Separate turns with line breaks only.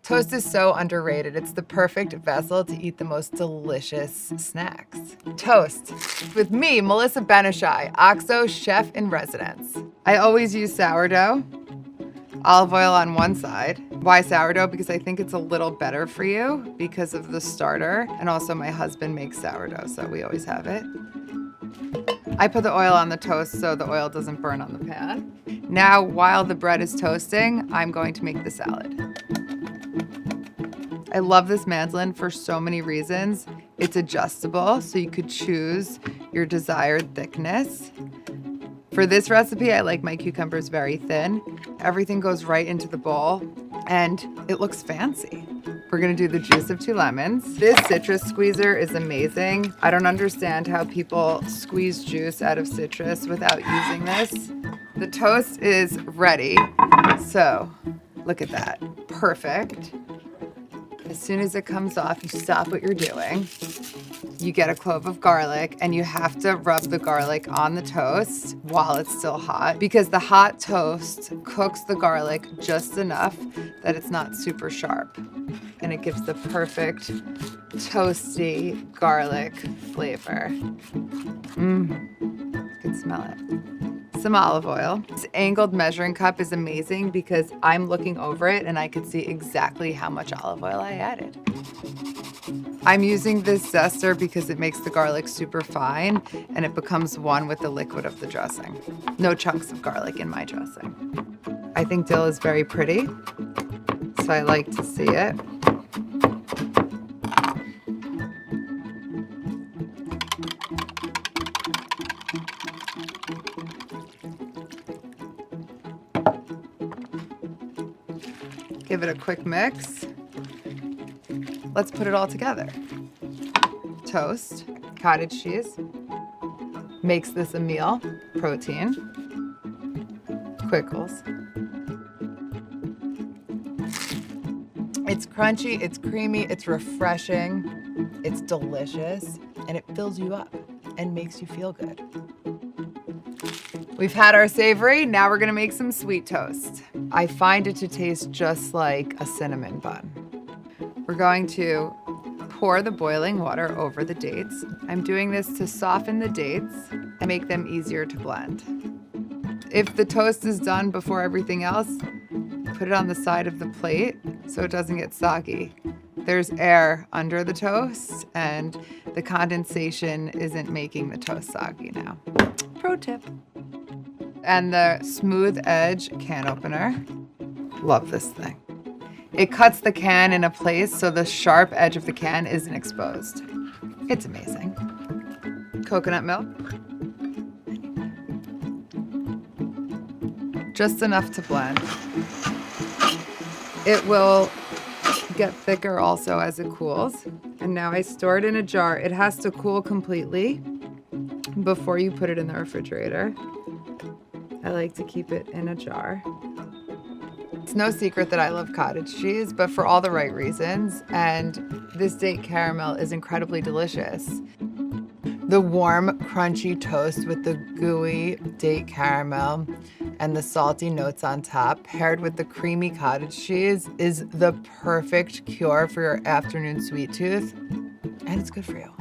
Toast is so underrated. It's the perfect vessel to eat the most delicious snacks. Toast. With me, Melissa Ben-Ishay, OXO Chef in Residence. I always use sourdough. Olive oil on one side. Why sourdough? Because I think it's a little better for you because of the starter. And also my husband makes sourdough, so we always have it. I put the oil on the toast so the oil doesn't burn on the pan. Now, while the bread is toasting, I'm going to make the salad. I love this mandolin for so many reasons. It's adjustable, so you could choose your desired thickness. For this recipe, I like my cucumbers very thin. Everything goes right into the bowl, and it looks fancy. We're gonna do the juice of 2 lemons. This citrus squeezer is amazing. I don't understand how people squeeze juice out of citrus without using this. The toast is ready, so look at that, perfect. As soon as it comes off, you stop what you're doing. You get a clove of garlic, and you have to rub the garlic on the toast while it's still hot, because the hot toast cooks the garlic just enough that it's not super sharp. And it gives the perfect toasty garlic flavor. You can smell it. Some olive oil. This angled measuring cup is amazing because I'm looking over it and I could see exactly how much olive oil I added. I'm using this zester because it makes the garlic super fine and it becomes one with the liquid of the dressing. No chunks of garlic in my dressing. I think dill is very pretty, so I like to see it. Give it a quick mix. Let's put it all together. Toast, cottage cheese, makes this a meal, protein, quickles. It's crunchy, it's creamy, it's refreshing, it's delicious, and it fills you up and makes you feel good. We've had our savory, now we're gonna make some sweet toast. I find it to taste just like a cinnamon bun. We're going to pour the boiling water over the dates. I'm doing this to soften the dates and make them easier to blend. If the toast is done before everything else, put it on the side of the plate so it doesn't get soggy. There's air under the toast and the condensation isn't making the toast soggy now. Pro tip. And the smooth edge can opener. Love this thing. It cuts the can in a place so the sharp edge of the can isn't exposed. It's amazing. Coconut milk. Just enough to blend. It will get thicker also as it cools. And now I store it in a jar. It has to cool completely before you put it in the refrigerator. I like to keep it in a jar. It's no secret that I love cottage cheese, but for all the right reasons. And this date caramel is incredibly delicious. The warm, crunchy toast with the gooey date caramel and the salty notes on top, paired with the creamy cottage cheese, is the perfect cure for your afternoon sweet tooth. And it's good for you.